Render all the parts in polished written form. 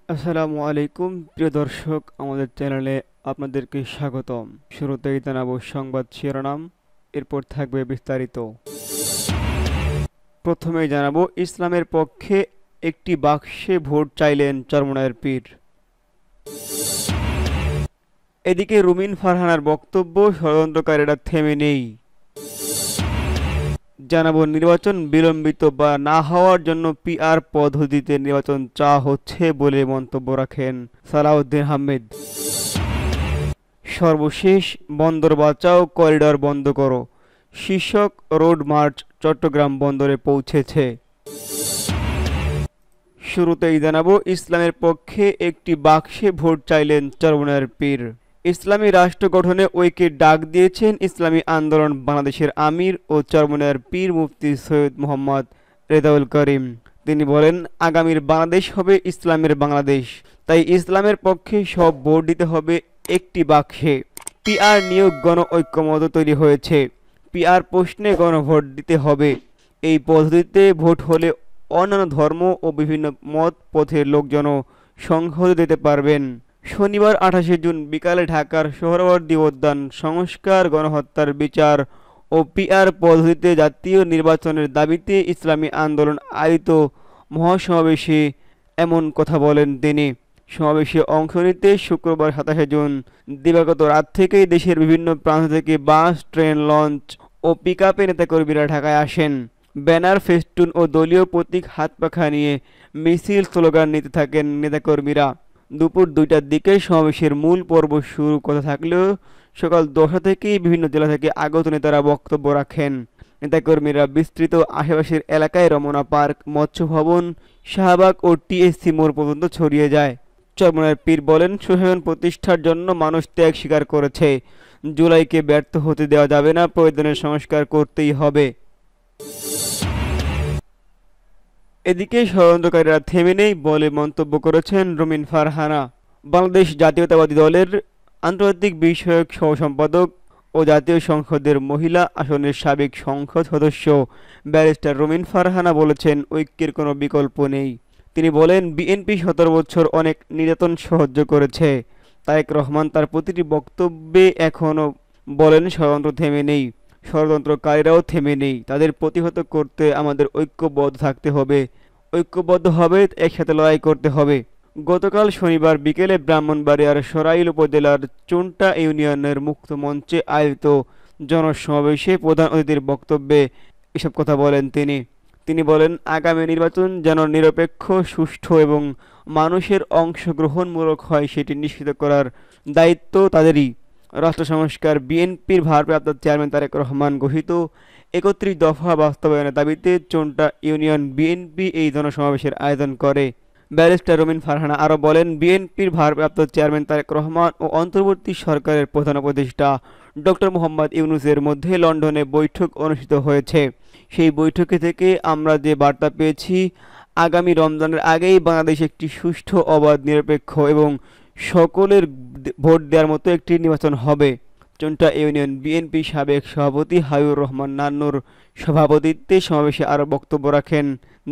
আসসালামু আলাইকুম প্রিয় দর্শক, আমাদের চ্যানেলে আপনাদেরকে স্বাগতম। শুরুতেই জানাবো সংবাদ শিরোনাম, এরপর থাকবে বিস্তারিত। প্রথমেই জানাবো ইসলামের পক্ষে একটি বাক্সে ভোট চাইলেন চরমনায়ের পীর। এদিকে রুমিন ফারহানার বক্তব্য, ষড়যন্ত্রকারীরা থেমে নেই। জানাবো নির্বাচন বিলম্বিত বা না হওয়ার জন্য পিআর পদ্ধতিতে নির্বাচন চাওয়া হচ্ছে বলে মন্তব্য রাখেন সালাউদ্দিন আহমেদ। সর্বশেষ বন্দর বাঁচাও, করিডর বন্ধ করো শীর্ষক রোড মার্চ চট্টগ্রাম বন্দরে পৌঁছেছে। শুরুতেই জানাবো ইসলামের পক্ষে একটি বাক্সে ভোট চাইলেন চরমনায়ের পীর। ইসলামী রাষ্ট্র গঠনে ঐক্যের ডাক দিয়েছেন ইসলামী আন্দোলন বাংলাদেশের আমির ও চরমনায়ের পীর মুফতি সৈয়দ মোহাম্মদ রেজাউল করিম। তিনি বলেন, আগামীর বাংলাদেশ হবে ইসলামের বাংলাদেশ, তাই ইসলামের পক্ষে সব ভোট দিতে হবে একটি বাক্সে। পিআর নিয়োগ গণ ঐক্যমত তৈরি হয়েছে। পিআর প্রশ্নে গণভোট দিতে হবে। এই পদ্ধতিতে ভোট হলে অন্যান্য ধর্ম ও বিভিন্ন মত পথের লোকজনও সংসদে দিতে পারবেন। শনিবার 28শে জুন বিকালে ঢাকার সোহরাওয়ার্দী উদ্যান সংস্কার, গণহত্যার বিচার ও পিআর পদ্ধতিতে জাতীয় নির্বাচনের দাবিতে ইসলামী আন্দোলন আয়োজিত মহাসমাবেশে এমন কথা বলেন তিনি। সমাবেশে অংশ নিতে শুক্রবার 27শে জুন দিবাগত রাত থেকেই দেশের বিভিন্ন প্রান্ত থেকে বাস, ট্রেন, লঞ্চ ও পিকআপে নেতাকর্মীরা ঢাকায় আসেন। ব্যানার, ফেস্টুন ও দলীয় প্রতীক হাত পাখা নিয়ে মিছিল, স্লোগান নিতে থাকেন নেতাকর্মীরা। দুপুর 2টার দিকে সমাবেশের মূল পর্ব শুরু কথা থাকলেও সকাল 10টা থেকেই বিভিন্ন জেলা থেকে আগত নেতারা বক্তব্য রাখেন। নেতাকর্মীরা বিস্তৃত আশেপাশের এলাকায় রমনা পার্ক, মৎস্য ভবন, শাহবাগ ও টিএসসি মোড় পর্যন্ত ছড়িয়ে যায়। চরমনায়ের পীর বলেন, সুশাসন প্রতিষ্ঠার জন্য মানুষ ত্যাগ স্বীকার করেছে। জুলাইকে ব্যর্থ হতে দেওয়া যাবে না, প্রয়োজনের সংস্কার করতেই হবে। এদিকে ষড়যন্ত্রকারীরা থেমে নেই বলে মন্তব্য করেছেন রুমিন ফারহানা। বাংলাদেশ জাতীয়তাবাদী দলের আন্তর্জাতিক বিষয়ক সহ সম্পাদক ও জাতীয় সংসদের মহিলা আসনের সাবেক সংসদ সদস্য ব্যারিস্টার রুমিন ফারহানা বলেছেন, ঐক্যের কোনো বিকল্প নেই। তিনি বলেন, বিএনপি 17 বছর অনেক নির্যাতন সহ্য করেছে। তারেক রহমান তার প্রতিটি বক্তব্যে এখনও বলেন, ষড়যন্ত্র থেমে নেই, ষড়যন্ত্রকারীরাও থেমে নেই। তাদের প্রতিহত করতে আমাদের ঐক্যবদ্ধ থাকতে হবে, ঐক্যবদ্ধভাবে একসাথে লড়াই করতে হবে। গতকাল শনিবার বিকেলে ব্রাহ্মণবাড়িয়ার সরাইল উপজেলার চুন্টা ইউনিয়নের মুক্ত মঞ্চে আয়োজিত জনসমাবেশে প্রধান অতিথির বক্তব্যে এসব কথা বলেন তিনি। তিনি বলেন, আগামী নির্বাচন যেন নিরপেক্ষ, সুষ্ঠু এবং মানুষের অংশগ্রহণমূলক হয়, সেটি নিশ্চিত করার দায়িত্ব তাদেরই। রাষ্ট্র সংস্কার বিএনপির ভারপ্রাপ্ত চেয়ারম্যান তারেক রহমান ঘোষিত 31 দফা বাস্তবায়নের দাবিতে চুন্টা ইউনিয়ন বিএনপি এই জনসমাবেশের আয়োজন করে। ব্যারিস্টার রুমিন ফারহানা আরও বলেন, বিএনপির ভারপ্রাপ্ত চেয়ারম্যান তারেক রহমান ও অন্তর্বর্তী সরকারের প্রধান উপদেষ্টা ডক্টর মোহাম্মদ ইউনূসের মধ্যে লন্ডনে বৈঠক অনুষ্ঠিত হয়েছে। সেই বৈঠকে থেকে আমরা যে বার্তা পেয়েছি, আগামী রমজানের আগেই বাংলাদেশ একটি সুষ্ঠু, অবাধ, নিরপেক্ষ এবং সকলের ভোট দেওয়ার মতো একটি নির্বাচন হবে। চুন্টা ইউনিয়ন বিএনপি সাবেক সভাপতি হাবিবুর রহমান নান্নুর সভাপতিত্বে সমাবেশে আরও বক্তব্য রাখেন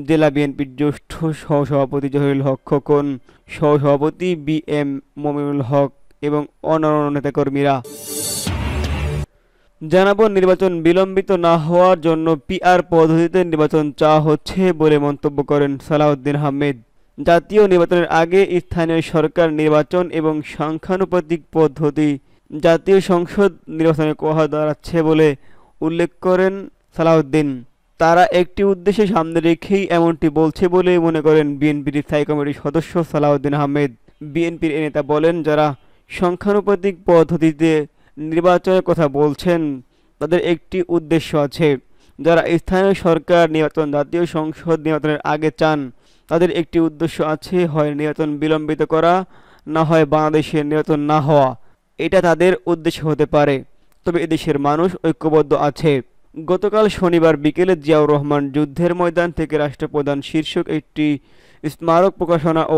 জেলা বিএনপির জ্যেষ্ঠ সহসভাপতি জহিরুল হক খোকন, সহসভাপতি বি.এম. মমিনুল হক এবং অন্যান্য নেতাকর্মীরা। জানাবো নির্বাচন বিলম্বিত না হওয়ার জন্য পিআর পদ্ধতিতে নির্বাচন চাওয়া হচ্ছে বলে মন্তব্য করেন সালাউদ্দিন আহমেদ। জাতীয় নির্বাচনের আগে স্থানীয় সরকার নির্বাচন এবং সংখ্যানুপাতিক পদ্ধতি জাতীয় সংসদ নির্বাচনে কোহা দাঁড়াচ্ছে বলে উল্লেখ করেন সালাউদ্দিন। তারা একটি উদ্দেশ্যে সামনে রেখেই এমনটি বলছে বলে মনে করেন বিএনপির স্থায়ী কমিটির সদস্য সালাউদ্দিন আহমেদ। বিএনপির এ নেতা বলেন, যারা সংখ্যানুপাতিক পদ্ধতিতে নির্বাচনের কথা বলছেন তাদের একটি উদ্দেশ্য আছে। যারা স্থানীয় সরকার নির্বাচন, জাতীয় সংসদ নির্বাচনের আগে চান, তাদের একটি উদ্দেশ্য আছে, হয় নির্বাচন বিলম্বিত করা, না হয় বাংলাদেশের নির্বাচন না হওয়া। এটা তাদের উদ্দেশ্য হতে পারে, তবে এদেশের মানুষ ঐক্যবদ্ধ আছে। গতকাল শনিবার বিকেলে জিয়াউর রহমান যুদ্ধের ময়দান থেকে রাষ্ট্রপ্রধান শীর্ষক একটি স্মারক প্রকাশনা ও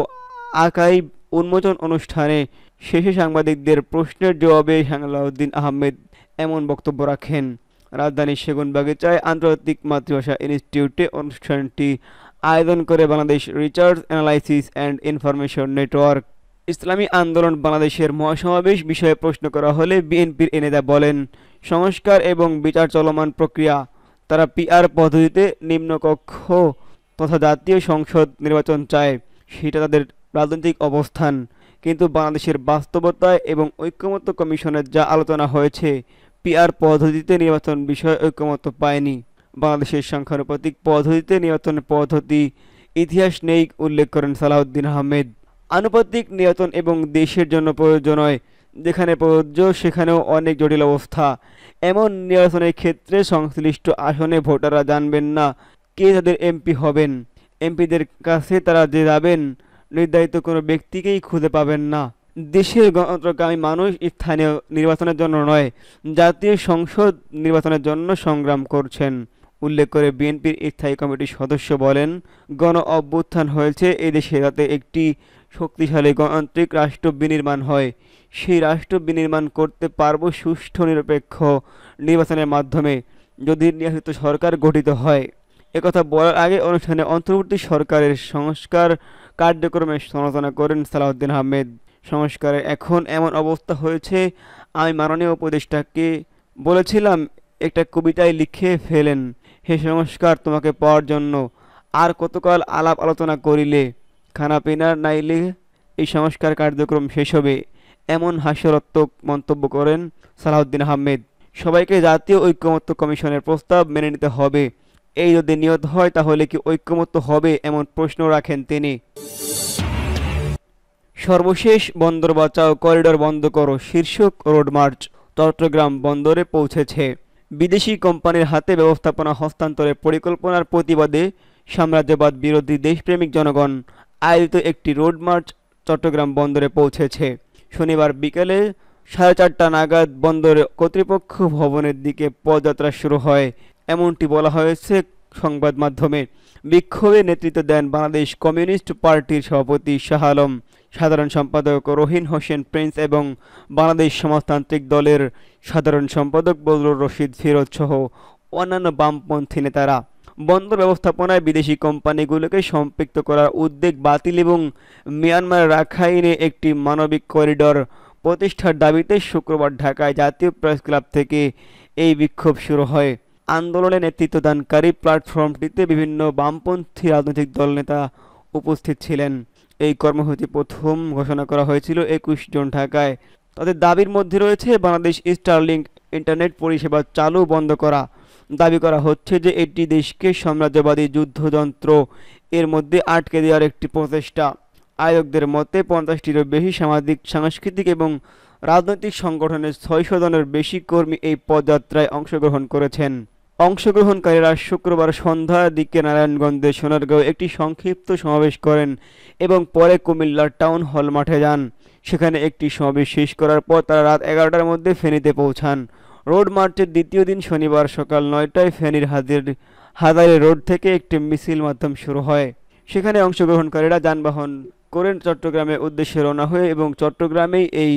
আর্কাইভ উন্মোচন অনুষ্ঠানে শেষে সাংবাদিকদের প্রশ্নের জবাবে সালাউদ্দিন আহমেদ এমন বক্তব্য রাখেন। রাজধানীর সেগুনবাগিচায় আন্তর্জাতিক মাতৃভাষা ইনস্টিটিউটে অনুষ্ঠানটি আয়োজন করে Bangladesh research analysis and information network. ইসলামী আন্দোলন বাংলাদেশের মহাসমাবেশ বিষয়ে প্রশ্ন করা হলে বিএনপির এ নেতা বলেন, সংস্কার এবং বিচার চলমান প্রক্রিয়া। তারা পিআর পদ্ধতিতে নিম্নকক্ষ তথা জাতীয় সংসদ নির্বাচন চায়, সেটা তাদের রাজনৈতিক অবস্থান। কিন্তু বাংলাদেশের বাস্তবতায় এবং ঐকমত্য কমিশনের যা আলোচনা হয়েছে, পিআর পদ্ধতিতে নির্বাচন বিষয়ে ঐকমত্য পায়নি। বাংলাদেশের সংখ্যানুপাতিক পদ্ধতিতে নির্বাচনের পদ্ধতি ইতিহাস নেই উল্লেখ করেন সালাউদ্দিন আহমেদ। আনুপাতিক নির্বাচন এবং দেশের জন্য প্রযোজ্য নয়, যেখানে প্রযোজ্য সেখানেও অনেক জটিল অবস্থা। এমন নির্বাচনের ক্ষেত্রে সংশ্লিষ্ট আসনে ভোটাররা জানবেন না কে তাদের এমপি হবেন। এমপিদের কাছে তারা যে যাবেন, নির্ধারিত কোনো ব্যক্তিকেই খুঁজে পাবেন না। দেশের গণতন্ত্রকামী মানুষ স্থানীয় নির্বাচনের জন্য নয়, জাতীয় সংসদ নির্বাচনের জন্য সংগ্রাম করছেন উল্লেখ করে বিএনপির স্থায়ী কমিটির সদস্য বলেন, গণ অভ্যুত্থান হয়েছে এদেশে যাতে একটি শক্তিশালী গণতান্ত্রিক রাষ্ট্র বিনির্মাণ হয়। সেই রাষ্ট্র বিনির্মাণ করতে পারব সুষ্ঠু নিরপেক্ষ নির্বাচনের মাধ্যমে, যদি নির্বাচিত সরকার গঠিত হয়। একথা বলার আগে অনুষ্ঠানে অন্তর্বর্তী সরকারের সংস্কার কার্যক্রমের সমালোচনা করেন সালাউদ্দিন আহমেদ। সংস্কারের এখন এমন অবস্থা হয়েছে, আমি মাননীয় উপদেষ্টাকে বলেছিলাম একটা কবিতায় লিখে ফেলেন, হে সংস্কার তোমাকে পাওয়ার জন্য আর কতকাল আলাপ আলোচনা করিলে, খানা পিনার নাইলে এই সংস্কার কার্যক্রম শেষ হবে। এমন হাস্যরত্মক মন্তব্য করেন সালাউদ্দিন আহমেদ। সবাইকে জাতীয় ঐকমত্য কমিশনের প্রস্তাব মেনে নিতে হবে, এই যদি নিয়ত হয় তাহলে কি ঐকমত্য হবে, এমন প্রশ্ন রাখেন তিনি। সর্বশেষ বন্দর বাঁচাও, করিডোর বন্ধ করো শীর্ষক রোড মার্চ চট্টগ্রাম বন্দরে পৌঁছেছে। বিদেশি কোম্পানির হাতে ব্যবস্থাপনা হস্তান্তরের পরিকল্পনার প্রতিবাদে সাম্রাজ্যবাদ বিরোধী দেশপ্রেমিক জনগণ আয়োজিত একটি রোড মার্চ চট্টগ্রাম বন্দরে পৌঁছেছে। শনিবার বিকেলে 4:30 নাগাদ বন্দরে কর্তৃপক্ষ ভবনের দিকে পদযাত্রা শুরু হয়, এমনটি বলা হয়েছে সংবাদ মাধ্যমে। বিক্ষোভে নেতৃত্ব দেন বাংলাদেশ কমিউনিস্ট পার্টির সভাপতি শাহ আলম, সাধারণ সম্পাদক রহিন হোসেন প্রিন্স এবং বাংলাদেশ সমাজতান্ত্রিক দলের সাধারণ সম্পাদক বদরুর রশিদ ফিরোজ সহ অন্যান্য বামপন্থী নেতারা। বন্দর ব্যবস্থাপনায় বিদেশি কোম্পানিগুলোকে সম্পৃক্ত করার উদ্যোগ বাতিল এবং মিয়ানমার রাখাইনে একটি মানবিক করিডর প্রতিষ্ঠার দাবিতে শুক্রবার ঢাকায় জাতীয় প্রেস ক্লাব থেকে এই বিক্ষোভ শুরু হয়। আন্দোলনে নেতৃত্বদানকারী প্ল্যাটফর্মটিতে বিভিন্ন বামপন্থী রাজনৈতিক দলনেতা উপস্থিত ছিলেন। এই কর্মসূচি প্রথম ঘোষণা করা হয়েছিল 21 জুন ঢাকায়। তাদের দাবির মধ্যে রয়েছে বাংলাদেশ স্টারলিংক ইন্টারনেট পরিষেবা চালু বন্ধ করা। দাবি করা হচ্ছে যে এটি দেশকে সাম্রাজ্যবাদী যুদ্ধযন্ত্র এর মধ্যে আটকে দেওয়ার একটি প্রচেষ্টা। আয়োজকদের মতে 50টিরও বেশি সামাজিক, সাংস্কৃতিক এবং রাজনৈতিক সংগঠনের 600 জনের বেশি কর্মী এই পদযাত্রায় অংশগ্রহণ করেছেন। অংশগ্রহণকারীরা শুক্রবার সন্ধ্যার দিকে নারায়ণগঞ্জের সোনারগাঁও একটি সংক্ষিপ্ত সমাবেশ করেন এবং পরে কুমিল্লার টাউন হল মাঠে যান। সেখানে একটি সমাবেশ শেষ করার পর তারা রাত 11টার মধ্যে ফেনীতে পৌঁছান। রোড মার্চের দ্বিতীয় দিন শনিবার সকাল 9টায় ফেনীর হাজারী রোড থেকে একটি মিছিল মাধ্যম শুরু হয়। সেখানে অংশগ্রহণকারীরা যানবাহন করেন চট্টগ্রামের উদ্দেশ্যে রওনা হয়ে এবং চট্টগ্রামেই এই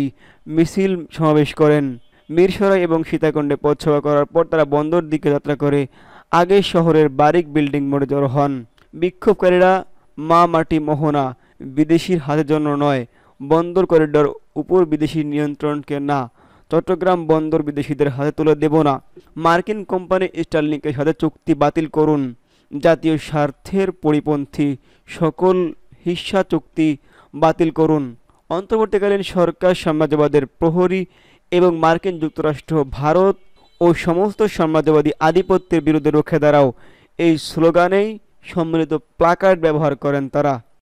মিছিল সমাবেশ করেন। মিরসরাই এবং সীতাকুণ্ডে পথসভা করার পর তারা বন্দর দিকে যাত্রা করে আগে শহরের বারিক বিল্ডিং মোড়ে জড়ো হন। বিক্ষোভকারীরা মা মাটি মোহনা, বিদেশির হাতের জন্য নয়, বন্দর করিডোর উপর বিদেশি নিয়ন্ত্রণকে না, চট্টগ্রাম বন্দর বিদেশিদের হাতে তুলে দেব না, মার্কিন কোম্পানি স্টারলিংকের সাথে চুক্তি বাতিল করুন, জাতীয় স্বার্থের পরিপন্থী সকল হিস্সা চুক্তি বাতিল করুন, অন্তর্বর্তীকালীন সরকার সাম্রাজ্যবাদের প্রহরী এবং মার্কিন যুক্তরাষ্ট্র, ভারত ও সমস্ত সাম্রাজ্যবাদী আধিপত্যের বিরুদ্ধে রুখে দাঁড়াও, এই স্লোগানেই সম্মিলিত প্লাকার্ড ব্যবহার করেন তারা।